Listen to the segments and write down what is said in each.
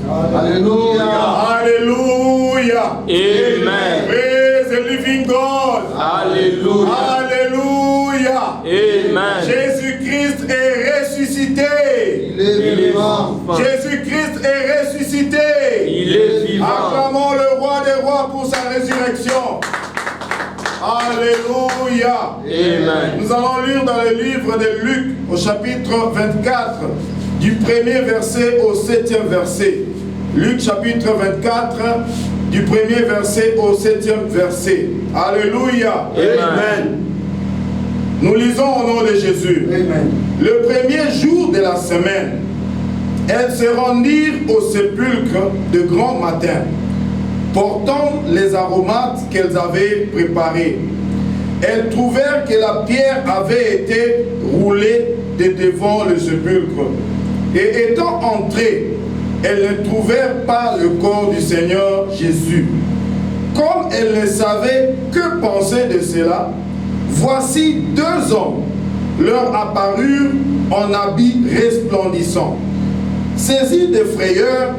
Alléluia. Alléluia. Amen. Praise the living God. Alléluia. Alléluia. Amen. Jésus-Christ est ressuscité. Il est vivant. Jésus-Christ est ressuscité. Il est vivant. Acclamons le roi des rois pour sa résurrection. Alléluia. Amen. Nous allons lire dans le livre de Luc au chapitre 24, du premier verset au 7e verset. Luc chapitre 24, du premier verset au 7e verset. Alléluia. Amen. Nous lisons au nom de Jésus. Amen. Le premier jour de la semaine, elles se rendirent au sépulcre de grand matin, portant les aromates qu'elles avaient préparés. Elles trouvèrent que la pierre avait été roulée de devant le sépulcre. Et étant entrées, elles ne trouvèrent pas le corps du Seigneur Jésus. Comme elles ne savaient que penser de cela, voici deux hommes leur apparurent en habits resplendissants. Saisies de frayeur,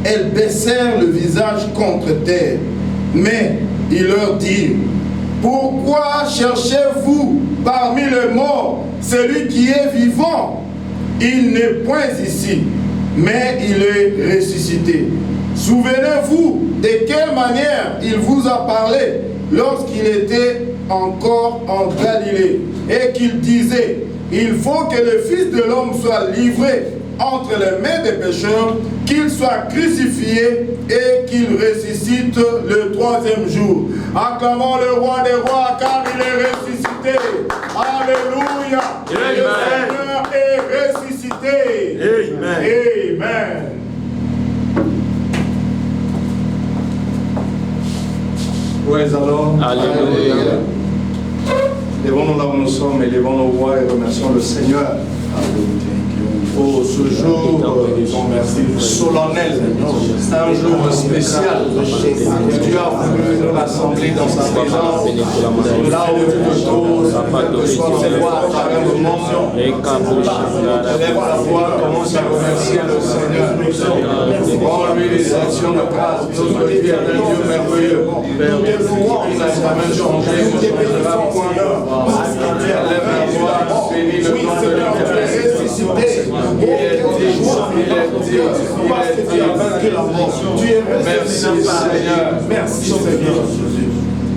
elles baissèrent le visage contre terre. Mais ils leur dirent: pourquoi cherchez-vous parmi les morts celui qui est vivant? Il n'est point ici, mais il est ressuscité. Souvenez-vous de quelle manière il vous a parlé lorsqu'il était encore en Galilée et qu'il disait: il faut que le Fils de l'homme soit livré entre les mains des pécheurs, qu'il soit crucifié et qu'il ressuscite le troisième jour. Acclamons le roi des rois car il est ressuscité. Alléluia. Le Seigneur est ressuscité. Amen. Amen. Praise the Lord. Alléluia. Levons-nous là où nous sommes et levons nos voix et remercions le Seigneur pour ce jour solennel. C'est un jour spécial. Dieu a voulu nous rassembler dans sa présence, là où tu te trouves, que soit cette voix à travers le monde. Lève la voix, commence à remercier le Seigneur. Rends-lui les actions de grâce. Notre Dieu est un Dieu merveilleux. Il n'a jamais changé, il ne changera point. Lève la voix, bénis le nom de l'Éternel. Merci Seigneur. Merci Seigneur.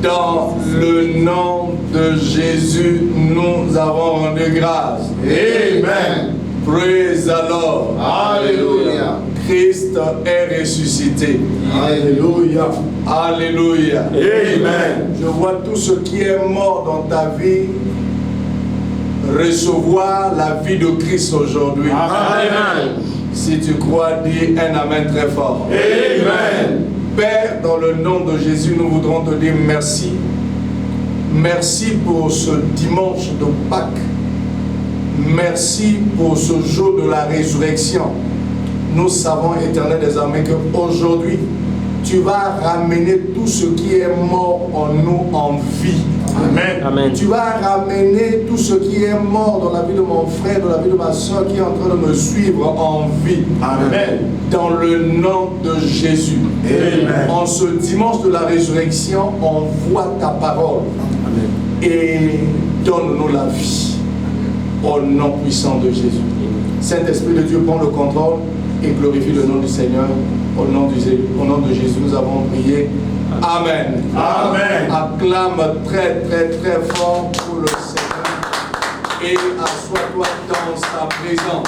Dans le nom de Jésus, nous avons rendu grâce. Amen. Praise the Lord. Alléluia. Christ est ressuscité. Alléluia. Alléluia. Amen. Je vois tout ce qui est mort dans ta vie recevoir la vie de Christ aujourd'hui. Amen. Si tu crois, dis un amen très fort. Amen. Père, dans le nom de Jésus, nous voudrons te dire merci. Merci pour ce dimanche de Pâques. Merci pour ce jour de la résurrection. Nous savons, Éternel des armées, qu'aujourd'hui, tu vas ramener tout ce qui est mort en nous en vie. Amen. Amen. Tu vas ramener tout ce qui est mort dans la vie de mon frère, dans la vie de ma soeur qui est en train de me suivre en vie. Amen. Dans le nom de Jésus. Amen. En ce dimanche de la résurrection, envoie ta parole. Amen. Et donne-nous la vie. Au nom puissant de Jésus. Saint-Esprit de Dieu, prends le contrôle et glorifie le nom du Seigneur. Au nom de Jésus, nous avons prié. Amen. Amen. Acclame très très très fort pour le Seigneur et assois-toi dans sa présence.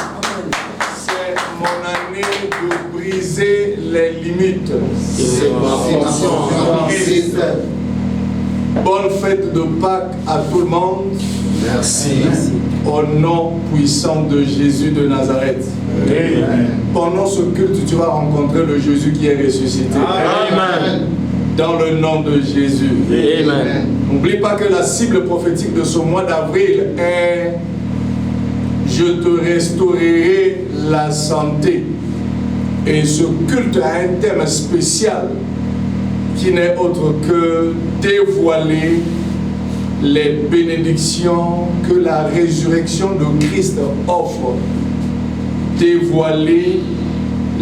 C'est mon année de briser les limites. C'est ma portion. Bonne fête de Pâques à tout le monde. Merci. Au nom puissant de Jésus de Nazareth. Amen. Pendant ce culte, tu vas rencontrer le Jésus qui est ressuscité. Amen. Dans le nom de Jésus. Amen. N'oublie pas que la cible prophétique de ce mois d'avril est « Je te restaurerai la santé ». Et ce culte a un thème spécial qui n'est autre que dévoiler les bénédictions que la résurrection de Christ offre. Dévoiler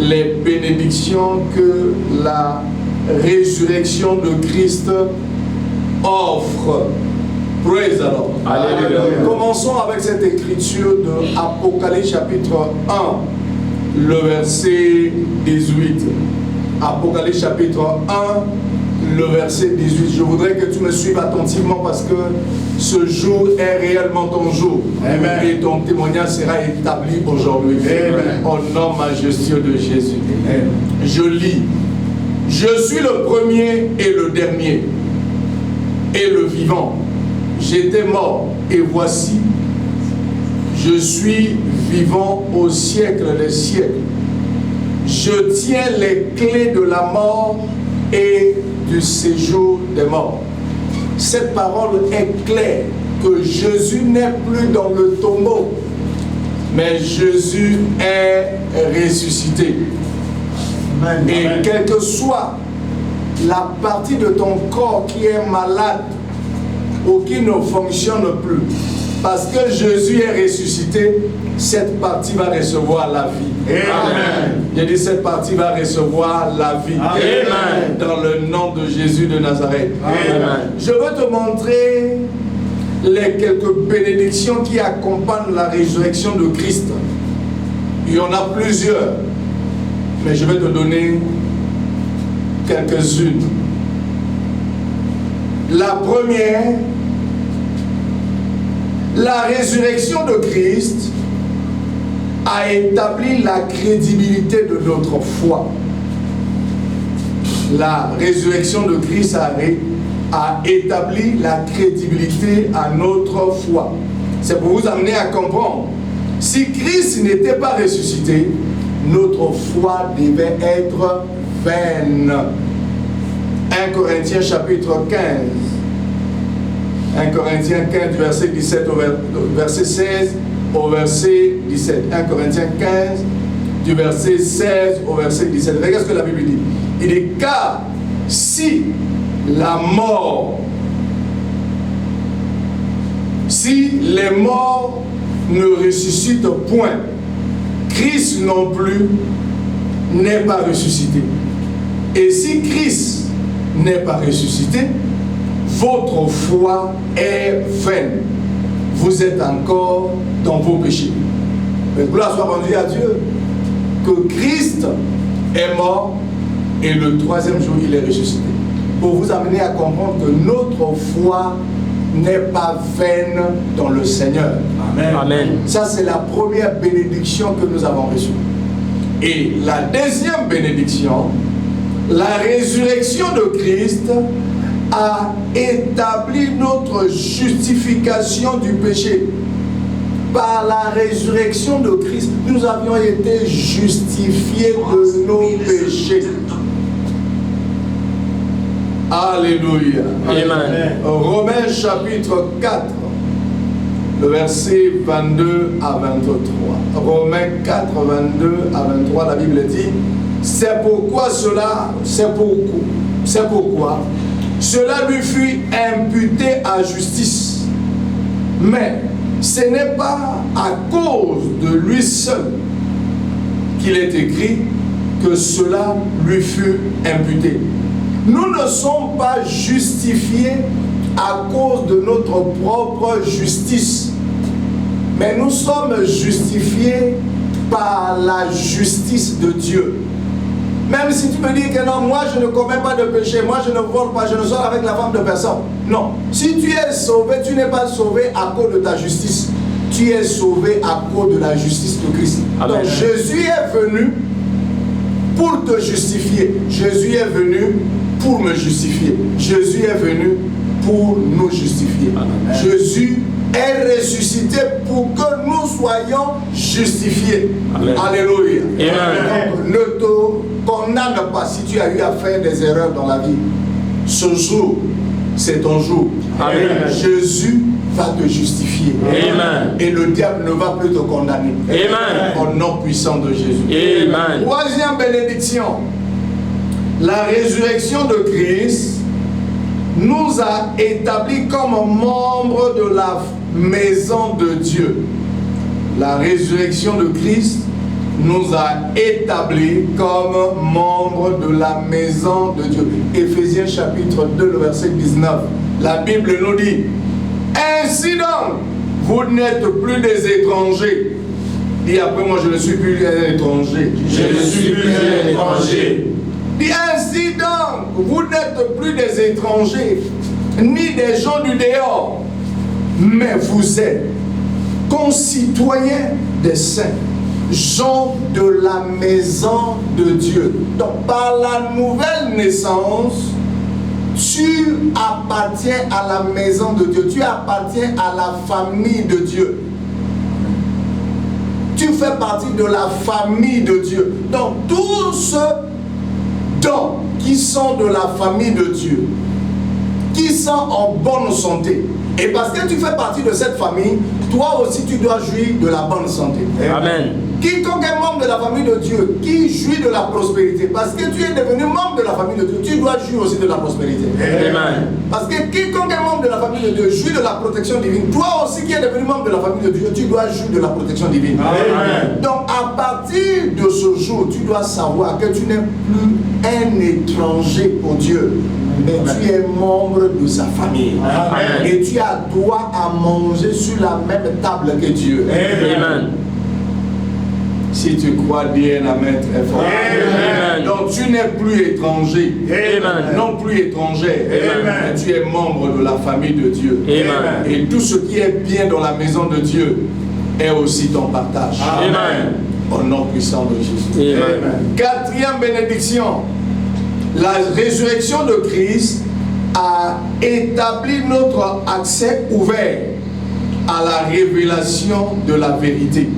les bénédictions que la résurrection de Christ offre. Praise the Lord. Alléluia. Commençons avec cette écriture de Apocalypse chapitre 1, le verset 18. Apocalypse chapitre 1, le verset 18. Je voudrais que tu me suives attentivement parce que ce jour est réellement ton jour. Amen. Et ton témoignage sera établi aujourd'hui. Amen. Au nom majestueux de Jésus. Amen. Je lis. Je suis le premier et le dernier et le vivant. J'étais mort et voici, je suis vivant au siècle des siècles. Je tiens les clés de la mort et du séjour des morts. Cette parole est claire que Jésus n'est plus dans le tombeau, mais Jésus est ressuscité. Amen. Et Amen. quelle que soit la partie de ton corps qui est malade ou qui ne fonctionne plus, parce que Jésus est ressuscité, cette partie va recevoir la vie. Amen. J'ai dit cette partie va recevoir la vie. Amen. Dans le nom de Jésus de Nazareth. Amen. Je veux te montrer les quelques bénédictions qui accompagnent la résurrection de Christ. Il y en a plusieurs, mais je vais te donner quelques-unes. La première, la résurrection de Christ a établi la crédibilité de notre foi. La résurrection de Christ a établi la crédibilité à notre foi. C'est pour vous amener à comprendre. Si Christ n'était pas ressuscité, notre foi devait être vaine. 1 Corinthiens chapitre 15. 1 Corinthiens 15 du verset 17 au verset 16 au verset 17. 1 Corinthiens 15 du verset 16 au verset 17. Regarde ce que la Bible dit. Il dit car si la mort, si les morts ne ressuscitent point, Christ non plus n'est pas ressuscité. Et si Christ n'est pas ressuscité, votre foi est vaine. Vous êtes encore dans vos péchés. Mais gloire soit rendue à Dieu que Christ est mort et le troisième jour il est ressuscité. Pour vous amener à comprendre que notre foi n'est pas vaine dans le Seigneur. Amen. Amen. Ça, c'est la première bénédiction que nous avons reçue. Et la deuxième bénédiction, la résurrection de Christ a établi notre justification du péché. Par la résurrection de Christ, nous avions été justifiés de nos péchés. Alléluia. Amen. Romains chapitre 4, le verset 22 à 23. Romains 4, 22 à 23, la Bible dit, c'est pourquoi cela lui fut imputé à justice. Mais ce n'est pas à cause de lui seul qu'il est écrit que cela lui fut imputé. Nous ne sommes pas justifiés à cause de notre propre justice, mais nous sommes justifiés par la justice de Dieu. Même si tu me dis que non, moi je ne commets pas de péché, moi je ne vole pas, je ne sors avec la femme de personne. Non, si tu es sauvé, tu n'es pas sauvé à cause de ta justice. Tu es sauvé à cause de la justice de Christ. Amen. Donc Jésus est venu pour te justifier. Jésus est venu pour me justifier. Jésus est venu pour nous justifier. Amen. Jésus est ressuscité pour que nous soyons justifiés. Amen. Alléluia. Amen. Donc, ne te condamne pas si tu as eu à faire des erreurs dans la vie. Ce jour, c'est ton jour. Amen. Jésus va te justifier. Amen. Et le diable ne va plus te condamner. Amen. Au nom puissant de Jésus. Amen. Troisième bénédiction. La résurrection de Christ nous a établis comme membres de la maison de Dieu. La résurrection de Christ nous a établis comme membres de la maison de Dieu. Éphésiens chapitre 2, le verset 19. La Bible nous dit, ainsi donc, vous n'êtes plus des étrangers. Dis après moi, je ne suis plus un étranger. Je ne suis plus un étranger. Dis ainsi donc, vous n'êtes plus des étrangers, ni des gens du dehors, mais vous êtes concitoyens des saints, gens de la maison de Dieu. Donc par la nouvelle naissance, tu appartiens à la maison de Dieu, tu appartiens à la famille de Dieu. Tu fais partie de la famille de Dieu. Donc tous ceux qui sont de la famille de Dieu, qui sont en bonne santé, et parce que tu fais partie de cette famille, toi aussi tu dois jouir de la bonne santé. Amen. Quiconque est membre de la famille de Dieu, qui jouit de la prospérité, parce que tu es devenu membre de la famille de Dieu, tu dois jouir aussi de la prospérité. Amen. Parce que quiconque est membre de la famille de Dieu, jouit de la protection divine. Toi aussi qui es devenu membre de la famille de Dieu, tu dois jouir de la protection divine. Amen. Donc à partir de ce jour, tu dois savoir que tu n'es plus un étranger pour Dieu, mais tu es membre de sa famille. Amen. Et tu as droit à manger sur la même table que Dieu. Amen. Si tu crois, dis un amen très fort. Amen. Donc tu n'es plus étranger. Amen. Non plus étranger. Amen. Mais tu es membre de la famille de Dieu. Amen. Et tout ce qui est bien dans la maison de Dieu est aussi ton partage. Amen. Au nom puissant de Jésus. Amen. Quatrième bénédiction. La résurrection de Christ a établi notre accès ouvert à la révélation de la vérité.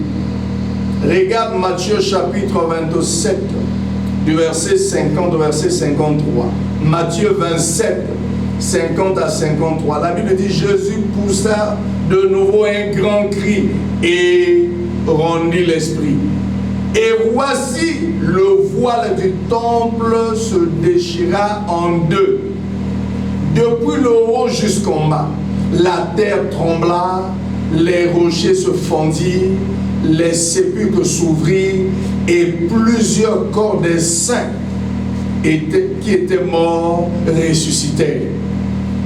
Regarde Matthieu chapitre 27, du verset 50 au verset 53. Matthieu 27, 50 à 53. La Bible dit, Jésus poussa de nouveau un grand cri et rendit l'esprit. Et voici, le voile du temple se déchira en deux, depuis le haut jusqu'en bas. La terre trembla, les rochers se fondirent, les sépulcres s'ouvrirent, et plusieurs corps des saints qui étaient morts ressuscitèrent.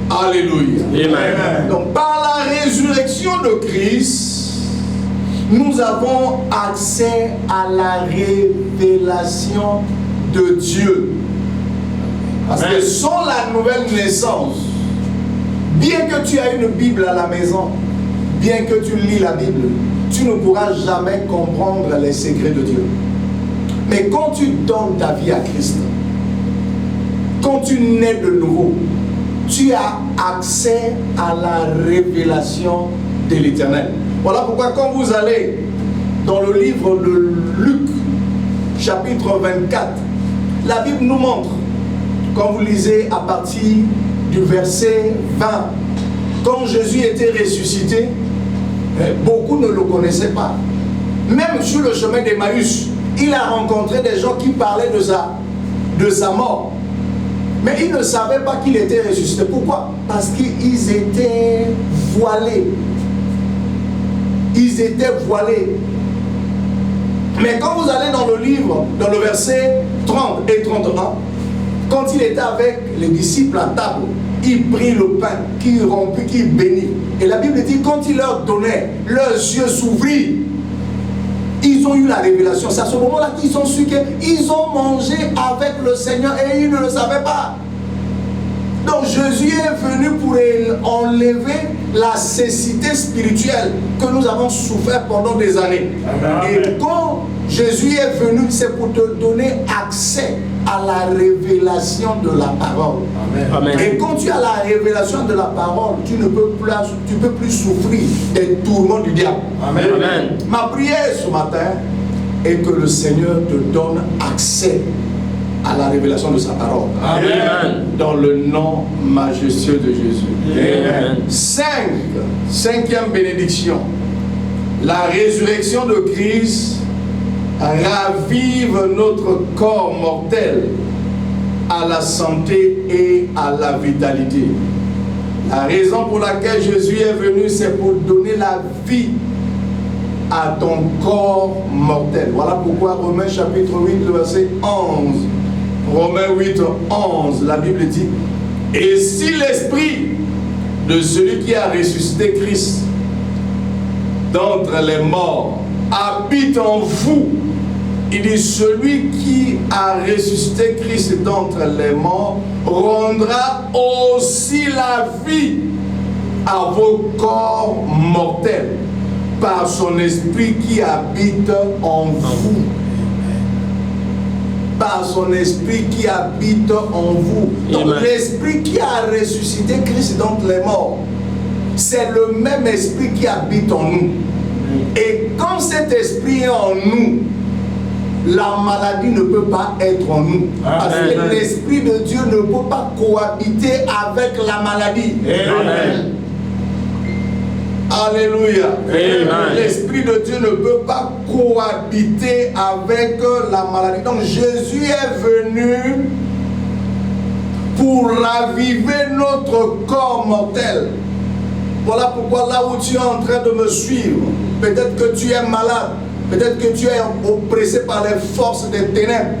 Alléluia. Amen. Donc par la résurrection de Christ, nous avons accès à la révélation de Dieu. Parce que sans la nouvelle naissance, bien que tu aies une Bible à la maison, bien que tu lis la Bible, tu ne pourras jamais comprendre les secrets de Dieu. Mais quand tu donnes ta vie à Christ, quand tu nais de nouveau, tu as accès à la révélation de l'Éternel. Voilà pourquoi quand vous allez dans le livre de Luc, chapitre 24, la Bible nous montre, quand vous lisez à partir du verset 20, quand Jésus était ressuscité, beaucoup ne le connaissaient pas. Même sur le chemin d'Emmaüs, il a rencontré des gens qui parlaient de sa mort. Mais ils ne savaient pas qu'il était ressuscité. Pourquoi? Parce qu'ils étaient voilés. Ils étaient voilés. Mais quand vous allez dans le livre, dans le verset 30 et 31, quand il était avec les disciples à table, il prit le pain, qu'il rompit, qu'il bénit. Et la Bible dit, quand il leur donnait, leurs yeux s'ouvrirent. Ils ont eu la révélation. C'est à ce moment-là qu'ils ont su qu'ils ont mangé avec le Seigneur et ils ne le savaient pas. Donc Jésus est venu pour enlever la cécité spirituelle que nous avons souffert pendant des années. Amen. Et quand Jésus est venu, c'est pour te donner accès à la révélation de la parole. Amen. Et quand tu as la révélation de la parole, tu ne peux plus souffrir des tourments du diable. Amen. Amen. Ma prière ce matin est que le Seigneur te donne accès à la révélation de sa parole. Amen. Dans le nom majestueux de Jésus. Amen. Cinquième bénédiction. La résurrection de Christ ravive notre corps mortel à la santé et à la vitalité. La raison pour laquelle Jésus est venu, c'est pour donner la vie à ton corps mortel. Voilà pourquoi Romains chapitre 8, le verset 11. Romains 8, 11, la Bible dit, et si l'esprit de celui qui a ressuscité Christ d'entre les morts habite en vous, il dit, celui qui a ressuscité Christ d'entre les morts rendra aussi la vie à vos corps mortels par son esprit qui habite en vous. Par son esprit qui habite en vous. Donc l'esprit qui a ressuscité Christ d'entre les morts, c'est le même esprit qui habite en nous. Et quand cet esprit est en nous, la maladie ne peut pas être en nous. Parce que l'esprit de Dieu ne peut pas cohabiter avec la maladie. Amen. Alléluia. L'esprit de Dieu ne peut pas cohabiter avec la maladie. Donc Jésus est venu pour raviver notre corps mortel. Voilà pourquoi là où tu es en train de me suivre, peut-être que tu es malade, peut-être que tu es oppressé par les forces des ténèbres.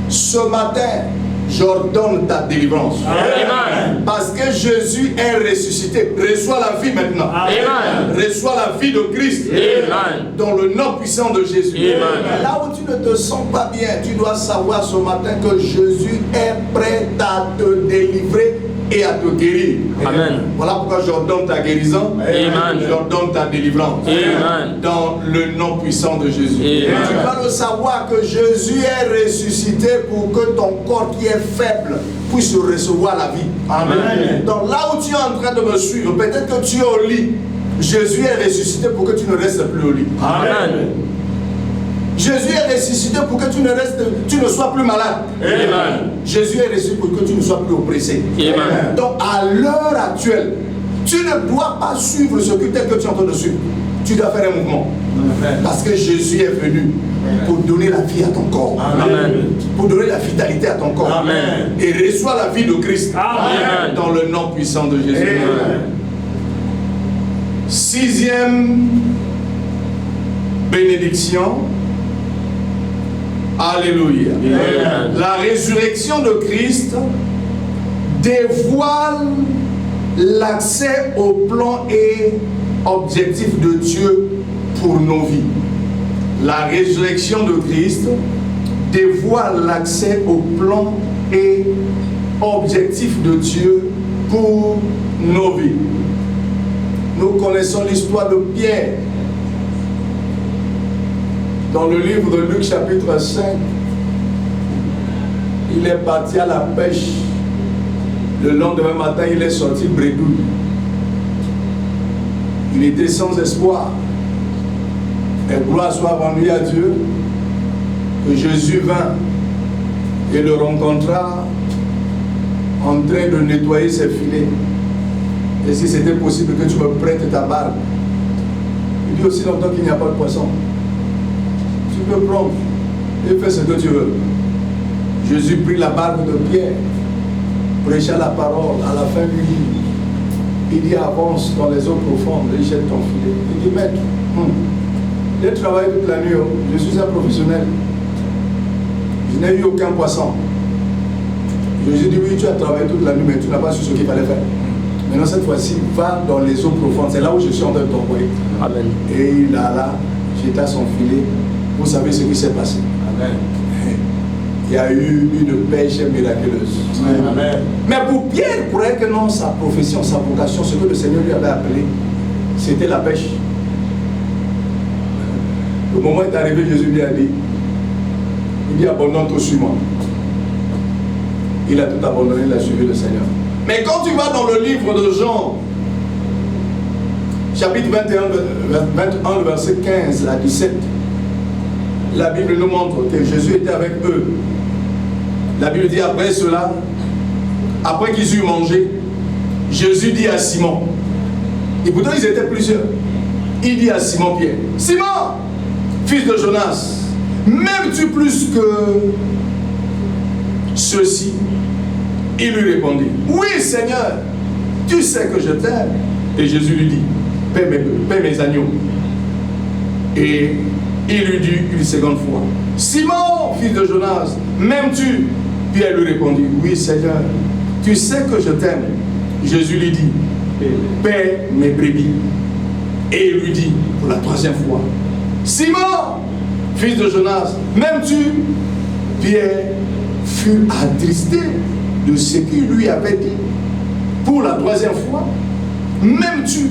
Ce matin, j'ordonne ta délivrance. Amen. Parce que Jésus est ressuscité. Reçois la vie maintenant. Amen. Reçois la vie de Christ. Amen. Dans le nom puissant de Jésus. Amen. Là où tu ne te sens pas bien, tu dois savoir ce matin que Jésus est prêt à te délivrer et à te guérir. Amen. Voilà pourquoi j'ordonne ta guérison. Amen. J'ordonne ta délivrance. Amen. Dans le nom puissant de Jésus. Amen. Tu dois le savoir que Jésus est ressuscité pour que ton corps qui est faible puisse recevoir la vie. Amen. Donc là où tu es en train de me suivre, peut-être que tu es au lit. Jésus est ressuscité pour que tu ne restes plus au lit. Amen. Jésus est ressuscité pour que tu ne sois plus malade. Amen. Jésus est ressuscité pour que tu ne sois plus oppressé. Amen. Donc à l'heure actuelle, tu ne dois pas suivre ce que tu es en train de suivre. Tu dois faire un mouvement. Parce que Jésus est venu pour donner la vie à ton corps. Amen. Pour donner la vitalité à ton corps. Amen. Et reçois la vie de Christ. Amen. Dans le nom puissant de Jésus. Amen. Sixième bénédiction. Alléluia. Amen. La résurrection de Christ dévoile l'accès au plan et objectif de Dieu pour nos vies. La résurrection de Christ dévoile l'accès au plan et objectif de Dieu pour nos vies. Nous connaissons l'histoire de Pierre. Dans le livre de Luc chapitre 5, il est parti à la pêche. Le lendemain matin, il est sorti bredouille. Il était sans espoir. Et gloire soit rendue à Dieu que Jésus vint et le rencontra en train de nettoyer ses filets. Et si c'était possible que tu me prêtes ta barque. Il dit aussi longtemps qu'il n'y a pas de poisson. Tu peux prendre et faire ce que tu veux. Jésus prit la barque de Pierre, prêcha la parole. À la fin du livre, il dit avance dans les eaux profondes et jette ton filet. Il dit maître, j'ai travaillé toute la nuit, je suis un professionnel. Je n'ai eu aucun poisson. Jésus dit oui, tu as travaillé toute la nuit, mais tu n'as pas su ce qu'il fallait faire. Maintenant cette fois-ci, va dans les eaux profondes. C'est là où je suis en train de t'envoyer. Amen. Et il alla, jeta son filet. Vous savez ce qui s'est passé. Amen. Il y a eu une pêche miraculeuse. Amen. Mais pour Pierre, il croyait que non, sa profession, sa vocation, ce que le Seigneur lui avait appelé, c'était la pêche. Le moment est arrivé, Jésus lui a dit, il dit abandonne tout sur moi. Il a tout abandonné, il a suivi le Seigneur. Mais quand tu vas dans le livre de Jean, chapitre 21, verset 15 à 17, la Bible nous montre que Jésus était avec eux. La Bible dit après cela, après qu'ils eurent mangé, Jésus dit à Simon, et pourtant ils étaient plusieurs, il dit à Simon Pierre, Simon, fils de Jonas, m'aimes-tu plus que ceux-ci? Il lui répondit, oui Seigneur, tu sais que je t'aime. Et Jésus lui dit, paie mes agneaux. Et il lui dit une seconde fois, Simon, fils de Jonas, m'aimes-tu? Pierre lui répondit, oui Seigneur, tu sais que je t'aime. Jésus lui dit, paie mes brebis. Et il lui dit pour la troisième fois, Simon, fils de Jonas, m'aimes-tu? Pierre fut attristé de ce qu'il lui avait dit. Pour la troisième fois, m'aimes-tu?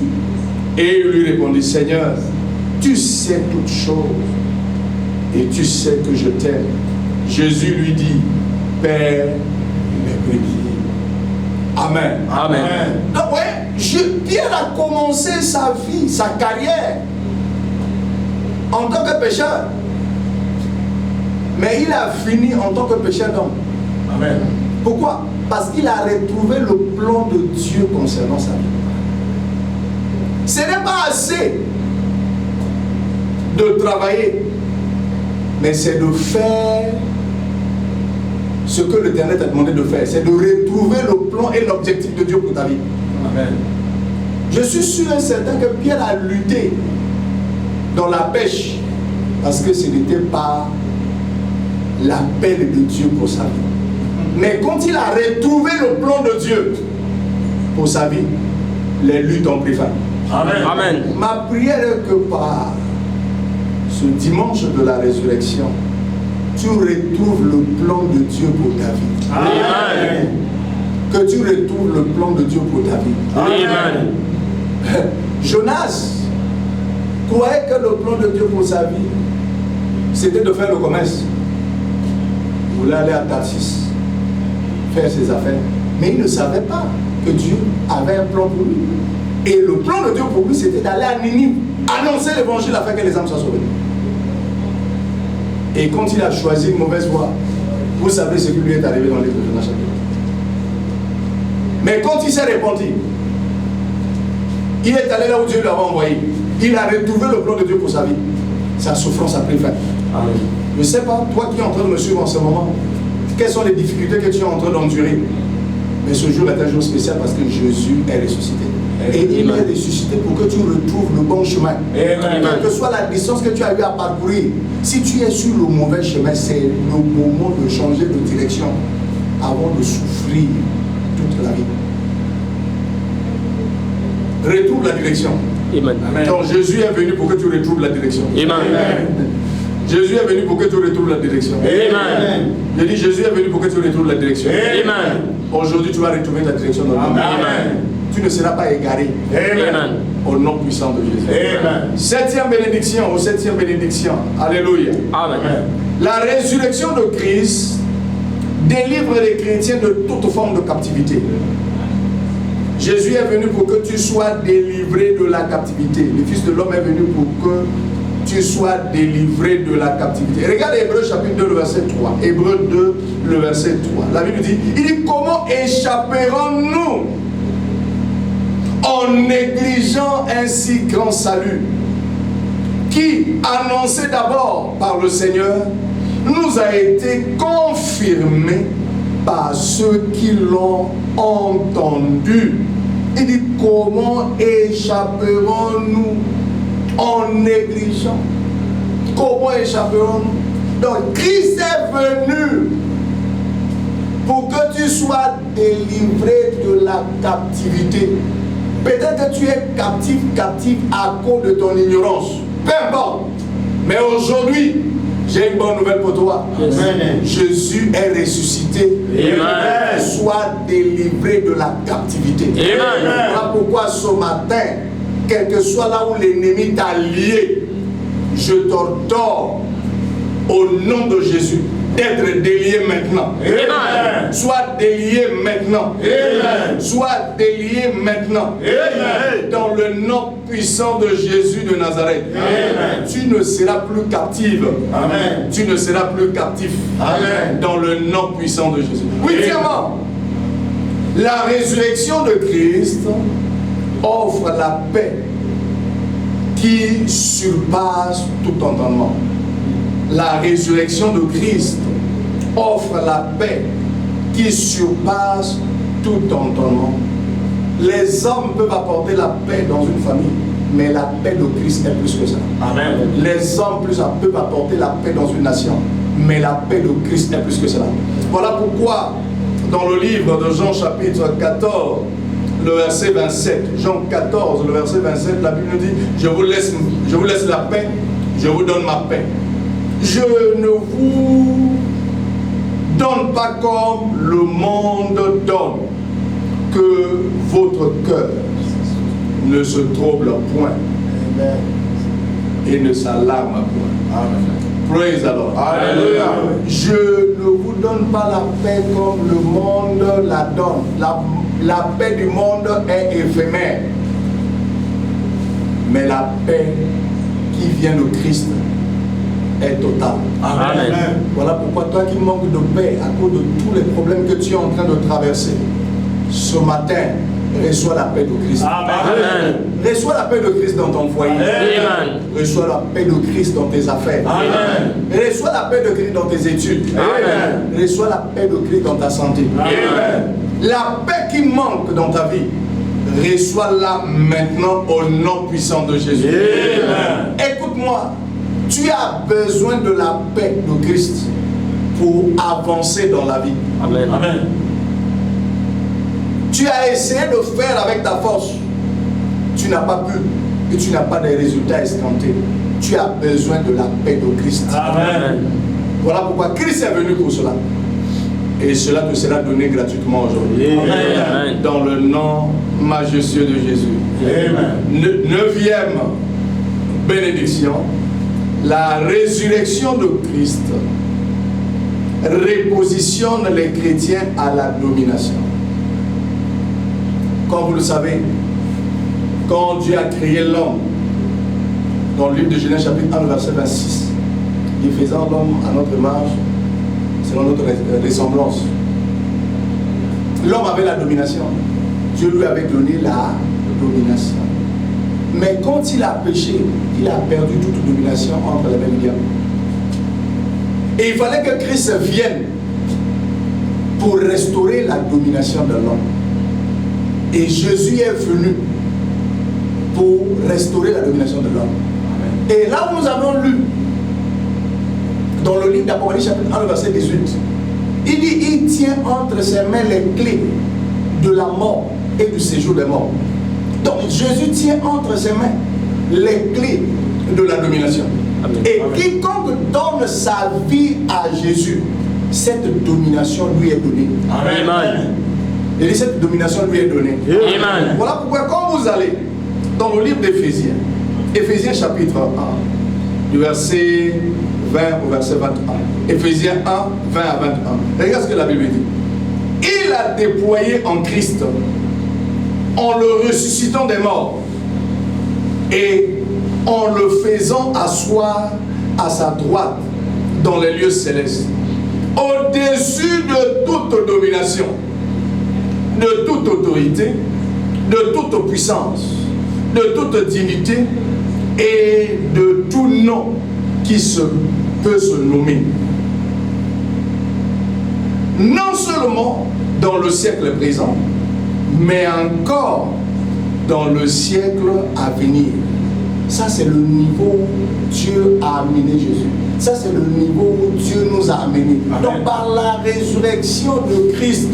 Et il lui répondit, Seigneur, tu sais toutes choses et tu sais que je t'aime. Jésus lui dit, paie mes brebis. Amen. Amen. Donc, ouais, Pierre a commencé sa vie, sa carrière en tant que pécheur. Mais il a fini en tant que pécheur d'homme. Amen. Pourquoi? Parce qu'il a retrouvé le plan de Dieu concernant sa vie. Ce n'est pas assez de travailler, mais c'est de faire ce que l'Éternel t'a demandé de faire. C'est de retrouver le plan et l'objectif de Dieu pour ta vie. Amen. Je suis sûr et certain que Pierre a lutté dans la pêche parce que ce n'était pas l'appel de Dieu pour sa vie. Mais quand il a retrouvé le plan de Dieu pour sa vie, les luttes ont pris fin. Amen. Amen. Ma prière est que par ce dimanche de la résurrection, tu retrouves le plan de Dieu pour ta vie. Amen. Que tu retrouves le plan de Dieu pour ta vie. Amen. Jonas croyait que le plan de Dieu pour sa vie, c'était de faire le commerce. Il voulait aller à Tarsis, faire ses affaires. Mais il ne savait pas que Dieu avait un plan pour lui. Et le plan de Dieu pour lui, c'était d'aller à Ninive, annoncer l'évangile afin que les âmes soient sauvées. Et quand il a choisi une mauvaise voie, vous savez ce qui lui est arrivé dans les livre de Jonas chapitre. Mais quand il s'est repenti, il est allé là où Dieu l'avait envoyé. Il a retrouvé le plan de Dieu pour sa vie. Sa souffrance a pris fin. Je ne sais pas, toi qui es en train de me suivre en ce moment, quelles sont les difficultés que tu es en train d'endurer. Mais ce jour est un jour spécial parce que Jésus est ressuscité. Et il est ressuscité pour que tu retrouves le bon chemin. Quelle que soit la distance que tu as eu à parcourir, si tu es sur le mauvais chemin, c'est le moment de changer de direction avant de souffrir toute la vie. Retrouve la direction. Amen. Donc Jésus est venu pour que tu retrouves la direction. Amen. Jésus est venu pour que tu retrouves la direction. Amen. Je dis Jésus est venu pour que tu retrouves la direction. Amen. Aujourd'hui tu vas retrouver ta direction dans le monde. Amen. Tu ne seras pas égaré. Amen. Au nom puissant de Jésus. Amen. Septième bénédiction, septième bénédiction. Alléluia. Amen. La résurrection de Christ délivre les chrétiens de toute forme de captivité. Jésus est venu pour que tu sois délivré de la captivité. Le Fils de l'homme est venu pour que tu sois délivré de la captivité. Regarde Hébreux chapitre 2, le verset 3. Hébreux 2, le verset 3. La Bible dit, il dit, comment échapperons-nous en négligeant un si grand salut qui, annoncé d'abord par le Seigneur, nous a été confirmé par ceux qui l'ont entendu. Il dit, comment échapperons-nous en négligeant? Comment échapperons-nous? Donc Christ est venu pour que tu sois délivré de la captivité. Peut-être que tu es captif à cause de ton ignorance. Peu importe. Mais aujourd'hui, j'ai une bonne nouvelle pour toi. Amen. Jésus est ressuscité. Amen. Sois délivré de la captivité. Amen. Voilà pourquoi ce matin, quel que soit là où l'ennemi t'a lié, je t'ordonne au nom de Jésus d'être délié maintenant. Amen. Sois délié maintenant. Amen. Sois délié maintenant. Amen. Dans le nom puissant de Jésus de Nazareth. Amen. Tu ne seras plus captive. Amen. Tu ne seras plus captif. Amen. Dans le nom puissant de Jésus. Huitièmement, la résurrection de Christ offre la paix qui surpasse tout entendement. La résurrection de Christ offre la paix qui surpasse tout entendement. Les hommes peuvent apporter la paix dans une famille, Mais la paix de Christ est plus que ça. Amen. Les hommes plus peuvent apporter la paix dans une nation. Mais la paix de Christ est plus que cela. Voilà pourquoi, dans le livre de Jean chapitre 14, le verset 27, Jean 14, le verset 27, la Bible nous dit, je vous laisse la paix, je vous donne ma paix. Je ne vous donne pas comme le monde donne, que votre cœur ne se trouble point et ne s'alarme point. Amen. Praise the Lord. Alléluia. Je ne vous donne pas la paix comme le monde la donne. La paix du monde est éphémère. Mais la paix qui vient de Christ est totale. Amen. Voilà pourquoi toi qui manques de paix à cause de tous les problèmes que tu es en train de traverser, ce matin, reçois la paix de Christ. Amen. Reçois la paix de Christ dans ton foyer. Amen. Reçois la paix de Christ dans tes affaires. Amen. Reçois la paix de Christ dans tes études. Amen. Reçois la paix de Christ dans ta santé. Amen. La paix qui manque dans ta vie, reçois-la maintenant au nom puissant de Jésus. Amen. Écoute-moi, tu as besoin de la paix de Christ pour avancer dans la vie. Amen. Amen. Tu as essayé de faire avec ta force. Tu n'as pas pu et tu n'as pas de résultats escomptés. Tu as besoin de la paix de Christ. Amen. Voilà pourquoi Christ est venu pour cela. Et cela te sera donné gratuitement aujourd'hui. Amen. Dans le nom majestueux de Jésus. Amen. Neuvième bénédiction. La résurrection de Christ repositionne les chrétiens à la domination. Comme vous le savez, quand Dieu a créé l'homme, dans le livre de Genèse chapitre 1, verset 26, il faisait l'homme à notre image, selon notre ressemblance. L'homme avait la domination. Dieu lui avait donné la domination. Mais quand il a péché, il a perdu toute domination entre les mains du diable. Et il fallait que Christ vienne pour restaurer la domination de l'homme. Et Jésus est venu pour restaurer la domination de l'homme. Et là où nous avons lu, dans le livre d'Apocalypse chapitre 1, verset 18, il dit, il tient entre ses mains les clés de la mort et du séjour des morts. Donc Jésus tient entre ses mains les clés de la domination. Amen. Et quiconque donne sa vie à Jésus, cette domination lui est donnée. Amen. Et dit, cette domination lui est donnée. Amen. Voilà pourquoi quand vous allez dans le livre d'Éphésiens, Éphésiens chapitre 1, du verset 20 au verset 21. Éphésiens 1, 20 à 21. Regarde ce que la Bible dit. Il a déployé en Christ, en le ressuscitant des morts, et en le faisant asseoir à sa droite dans les lieux célestes, au-dessus de toute domination, de toute autorité, de toute puissance, de toute dignité et de tout nom qui peut se nommer. Non seulement dans le siècle présent, mais encore dans le siècle à venir. Ça, c'est le niveau où Dieu a amené Jésus. Ça, c'est le niveau où Dieu nous a amenés. Donc, par la résurrection de Christ,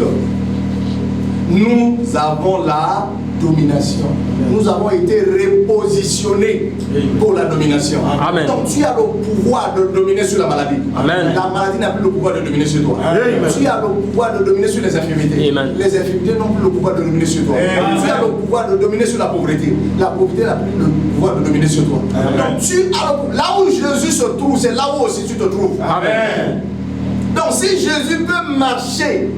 nous avons la domination. Nous avons été repositionnés pour la domination. Amen. Donc tu as le pouvoir de dominer sur la maladie. Amen. La maladie n'a plus le pouvoir de dominer sur toi. Amen. Tu as le pouvoir de dominer sur les infirmités. Amen. Les infirmités n'ont plus le pouvoir de dominer sur toi. Amen. Tu as le pouvoir de dominer sur la pauvreté. La pauvreté n'a plus le pouvoir de dominer sur toi. Amen. Donc tu as là où Jésus se trouve, c'est là où aussi tu te trouves. Amen. Donc si Jésus peut marcher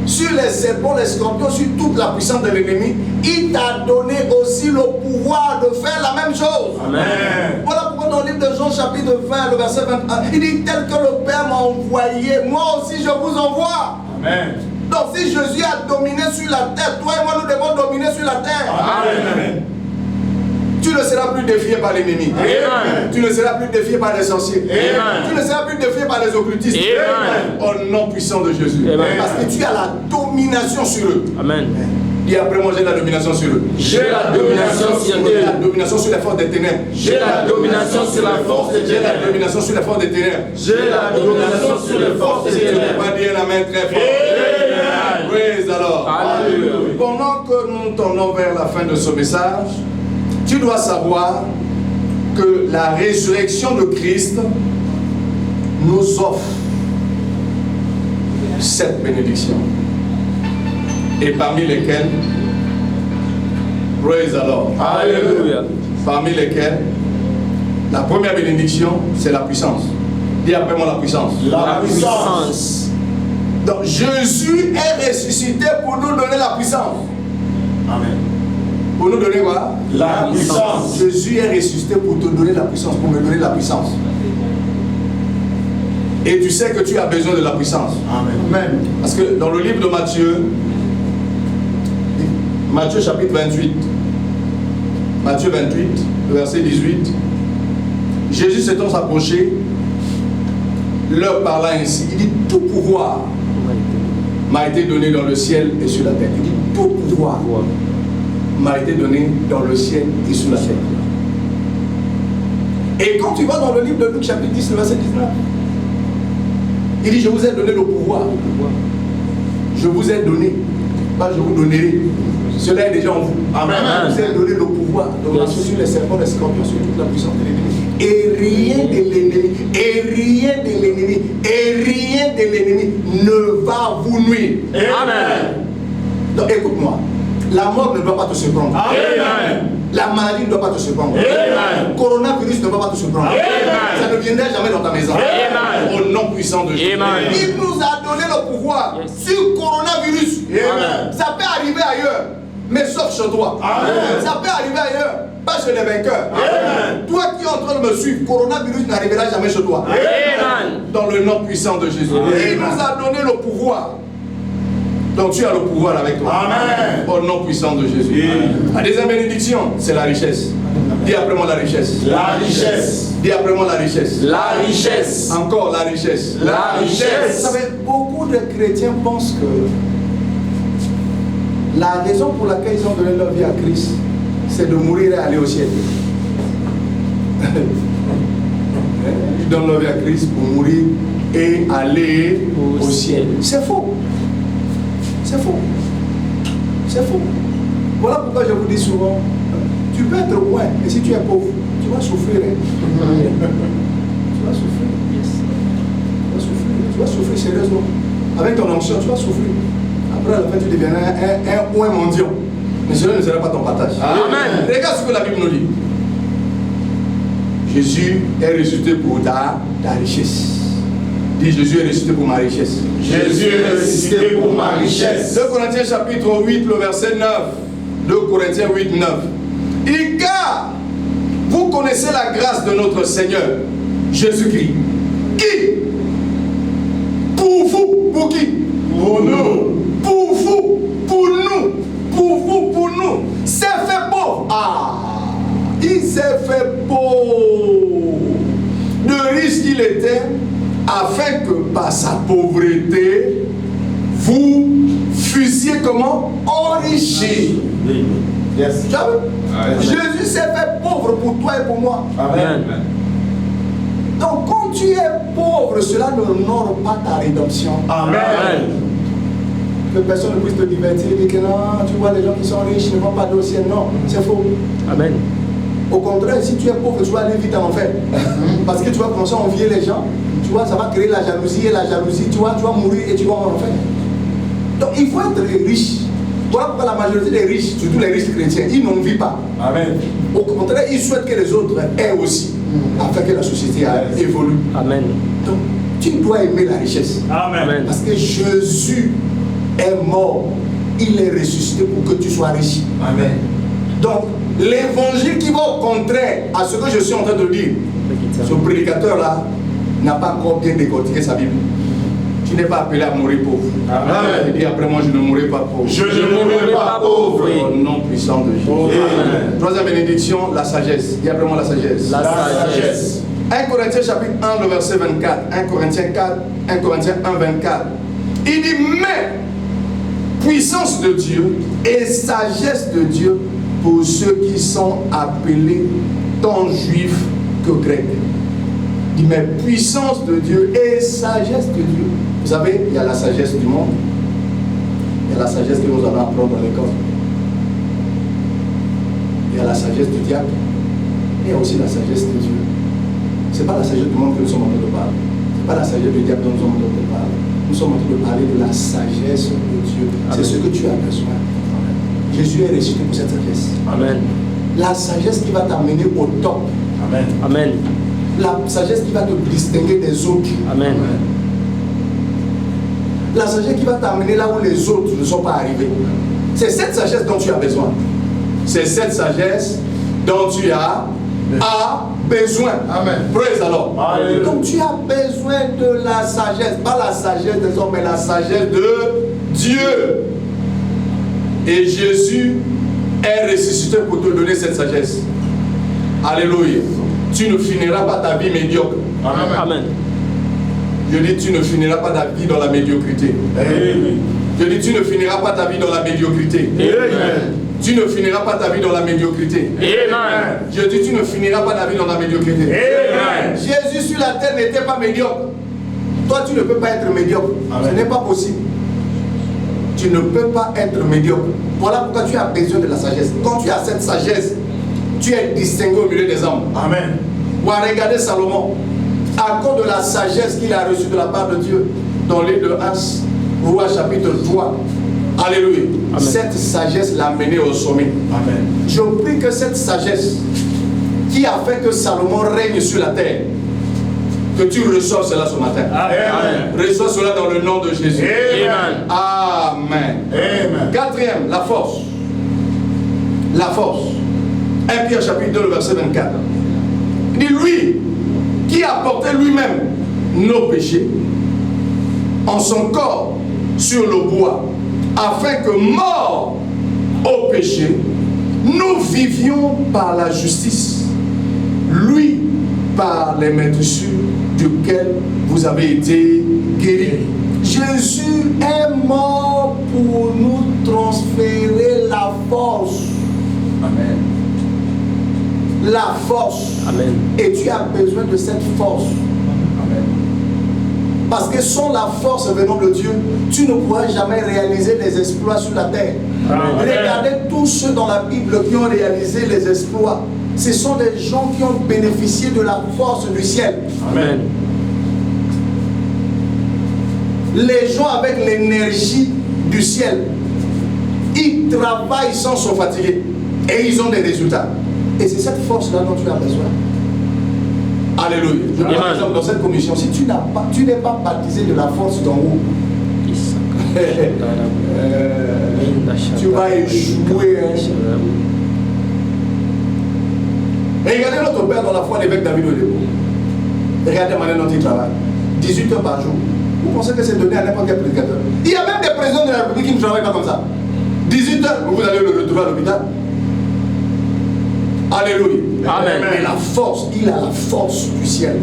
sur les serpents, les scorpions, sur toute la puissance de l'ennemi, il t'a donné aussi le pouvoir de faire la même chose. Amen. Voilà pourquoi dans le livre de Jean chapitre 20, le verset 21, il dit tel que le Père m'a envoyé, moi aussi je vous envoie. Amen. Donc si Jésus a dominé sur la terre, toi et moi nous devons dominer sur la terre. Amen. Tu ne seras plus défié par l'ennemi. Amen. Tu ne seras plus défié par les sorciers. Amen. Tu ne seras plus défié par les occultistes. Amen. Au nom puissant de Jésus. Amen. Parce que tu as la domination sur eux. Amen. Dis après moi, j'ai la domination sur eux. J'ai la domination sur J'ai la eux. domination sur la force des ténèbres. J'ai la domination sur la force des J'ai la ténèbres. domination sur la force des ténèbres. J'ai la domination sur les forces des Si tu ne peux ténèbres. pas dire la main très fort. Amen. Praise alors. Alléluia. Pendant que nous tournons vers la fin de ce message, tu dois savoir que la résurrection de Christ nous offre cette bénédiction. Et parmi lesquelles, praise alors. Alléluia. Parmi lesquelles, la première bénédiction, c'est la puissance. Dis après moi la puissance. La puissance. Donc Jésus est ressuscité pour nous donner la puissance. Amen. Pour nous donner quoi? La puissance. Jésus est ressuscité pour te donner la puissance, pour me donner la puissance. Et tu sais que tu as besoin de la puissance. Amen. Parce que dans le livre de Matthieu, Matthieu chapitre 28, Matthieu 28, le verset 18, Jésus s'étant approché, leur parla ainsi. Il dit, tout pouvoir m'a été donné dans le ciel et sur la terre. Il dit, tout pouvoir m'a été donné dans le ciel et sur la terre. Et quand tu vas dans le livre de Luc chapitre 10, le verset 19, il dit, je vous ai donné le pouvoir. Je vous ai donné, pas je vous donnerai. Cela est déjà en vous. Amen. Je vous ai donné le pouvoir de marcher sur les serpents, les scorpions, sur toute la puissance de l'ennemi. Et rien de l'ennemi, et rien de l'ennemi, et rien de l'ennemi ne va vous nuire. Amen. Donc écoute-moi, la mort ne doit pas te surprendre. Amen. La maladie ne doit pas te surprendre. Amen. Le coronavirus ne va pas te surprendre. Amen. Ça ne viendra jamais dans ta maison. Amen. Au nom puissant de Jésus. Amen. Il nous a donné le pouvoir sur le coronavirus. Amen. Ça peut arriver ailleurs, mais sauf chez toi. Amen. Ça peut arriver ailleurs, pas chez les vainqueurs. Amen. Toi qui es en train de me suivre, coronavirus n'arrivera jamais chez toi. Amen. Dans le nom puissant de Jésus. Il nous a donné le pouvoir. Donc tu as le pouvoir avec toi. Amen. Au nom puissant de Jésus. La deuxième bénédiction, c'est la richesse. Dis après moi la richesse. La richesse. Dis après moi la richesse. La richesse. Encore la richesse. La richesse. Vous savez, beaucoup de chrétiens pensent que la raison pour laquelle ils ont donné leur vie à Christ, c'est de mourir et aller au ciel. Ils donnent leur vie à Christ pour mourir et aller au ciel. C'est faux. C'est faux. C'est faux. Voilà pourquoi je vous dis souvent, tu peux être loin, mais si tu es pauvre, tu vas souffrir. Hein. Tu vas souffrir. Tu vas souffrir. Tu vas souffrir sérieusement. Avec ton onction, tu vas souffrir. Après, à la fin, tu deviendras un mendiant. Mais cela ne sera pas ton partage. Amen. Regarde ce que la Bible nous dit. Jésus est ressuscité pour ta richesse. Dis, Jésus est ressuscité pour ma richesse. Jésus est ressuscité pour ma richesse. 2 Corinthiens chapitre 8, le verset 9. 2 Corinthiens 8, 9. Et car vous connaissez la grâce de notre Seigneur Jésus-Christ. Qui? Pour vous. Pour qui? Pour nous. Pour vous. Pour nous. Pour vous. Pour nous. S'est fait pauvre. Ah! Il s'est fait pauvre. De riche qu'il était, afin que par sa pauvreté, vous fussiez comment? Enrichis. Yes. Tu as vu? Jésus s'est fait pauvre pour toi et pour moi. Amen. Donc quand tu es pauvre, cela n'honore pas ta rédemption. Amen. Que personne ne puisse te divertir et dire que non, tu vois les gens qui sont riches ne vont pas aller au ciel. Non, c'est faux. Amen. Au contraire, si tu es pauvre, tu vas aller vite en enfer. Parce que tu vas commencer à envier les gens. Tu vois, ça va créer la jalousie et la jalousie, tu vas mourir et tu vas en enfer. Donc il faut être riche. Voilà pourquoi la majorité des riches, surtout les riches chrétiens, ils n'envient pas. Amen. Au contraire, ils souhaitent que les autres aient aussi, afin que la société évolue. Amen. Donc, tu dois aimer la richesse. Amen. Parce que Jésus est mort, il est ressuscité pour que tu sois riche. Amen. Donc, l'évangile qui va au contraire à ce que je suis en train de dire, ce prédicateur-là n'a pas encore bien décortiqué sa Bible. Tu n'es pas appelé à mourir pauvre. Amen. Il dit après moi, je ne mourrai pas pauvre. Je ne mourrai pas pauvre. Au nom puissant de Jésus. Amen. Troisième bénédiction, la sagesse. Dis après moi la sagesse. La La sagesse. sagesse. 1 Corinthiens chapitre 1, le verset 24. 1 Corinthiens 4, 1 Corinthiens 1, 24. Il dit, mais puissance de Dieu et sagesse de Dieu pour ceux qui sont appelés tant juifs que grecs. Il dit, mais puissance de Dieu et sagesse de Dieu. Vous savez, il y a la sagesse du monde, il y a la sagesse que nous allons apprendre à l'école, il y a la sagesse du diable, et il y a aussi la sagesse de Dieu. Ce n'est pas la sagesse du monde que nous sommes en train de parler, ce n'est pas la sagesse du diable que nous sommes en train de parler. Nous sommes en train de parler de la sagesse de Dieu. C'est ce que tu as besoin. Jésus est ressuscité pour cette sagesse. Amen. La sagesse qui va t'amener au top. Amen. Amen. La sagesse qui va te distinguer des autres. Amen. La sagesse qui va t'amener là où les autres ne sont pas arrivés. C'est cette sagesse dont tu as besoin. C'est cette sagesse dont tu as besoin. Amen. Praise alors. Alléluia. Donc tu as besoin de la sagesse. Pas la sagesse des hommes, mais la sagesse de Dieu. Et Jésus est ressuscité pour te donner cette sagesse. Alléluia. Tu ne finiras pas ta vie médiocre. Amen. Amen. Je dis, tu ne finiras pas ta vie dans la médiocrité. Amen. Je dis, tu ne finiras pas ta vie dans la médiocrité. Amen. Tu ne finiras pas ta vie dans la médiocrité. Amen. Je dis, tu ne finiras pas ta vie dans la médiocrité. Amen. Jésus sur la terre n'était pas médiocre. Toi, tu ne peux pas être médiocre. Amen. Ce n'est pas possible. Tu ne peux pas être médiocre. Voilà pourquoi tu as besoin de la sagesse. Quand tu as cette sagesse, tu es distingué au milieu des hommes. Amen. Ou à regarder Salomon, à cause de la sagesse qu'il a reçue de la part de Dieu, dans le livre de As, Roi chapitre 3. Alléluia. Amen. Cette sagesse l'a mené au sommet. Amen. Je prie que cette sagesse qui a fait que Salomon règne sur la terre, que tu reçoives cela ce matin. Amen. Reçois cela dans le nom de Jésus. Amen. Amen. Amen. Quatrième, la force. La force. 1 Pierre chapitre 2, le verset 24. Il dit, lui qui a porté lui-même nos péchés en son corps sur le bois, afin que, morts au péché, nous vivions par la justice. Lui, par les meurtrissures duquel vous avez été guéris. Jésus est mort pour nous transférer la force. Amen. La force. Amen. Et tu as besoin de cette force. Amen. Parce que sans la force venant de Dieu, tu ne pourras jamais réaliser les exploits sur la terre. Amen. Regardez tous ceux dans la Bible qui ont réalisé les exploits. Ce sont des gens qui ont bénéficié de la force du ciel. Amen. Les gens avec l'énergie du ciel, ils travaillent sans se fatiguer et ils ont des résultats. Et c'est cette force-là dont tu as besoin. Alléluia. Je prends par exemple dans cette commission, si tu n'es pas baptisé de la force d'en haut, tu vas échouer. Regardez notre père dans la foi, l'évêque David Odebo. Regardez la manière dont il travaille. 18 heures par jour. Vous pensez que c'est donné à n'importe quel prédicateur? Il y a même des présidents de la République qui ne travaillent pas comme ça. 18 heures, vous allez le retrouver à l'hôpital. Alléluia. Amen. Mais la force, il a la force du ciel.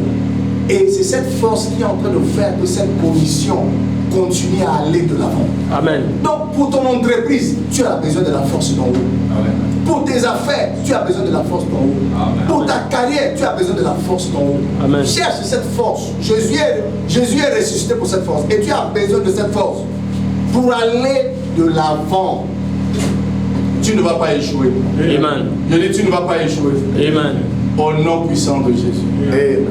Et c'est cette force qui est en train de faire que cette commission continue à aller de l'avant. Amen. Donc pour ton entreprise, tu as besoin de la force d'en haut. Amen. Pour tes affaires, tu as besoin de la force d'en haut. Amen. Pour ta carrière, tu as besoin de la force d'en haut. Amen. Cherche cette force. Jésus est ressuscité pour cette force. Et tu as besoin de cette force pour aller de l'avant. Tu ne vas pas échouer. Amen. Je dis, tu ne vas pas échouer. Amen. Au nom puissant de Jésus. Amen.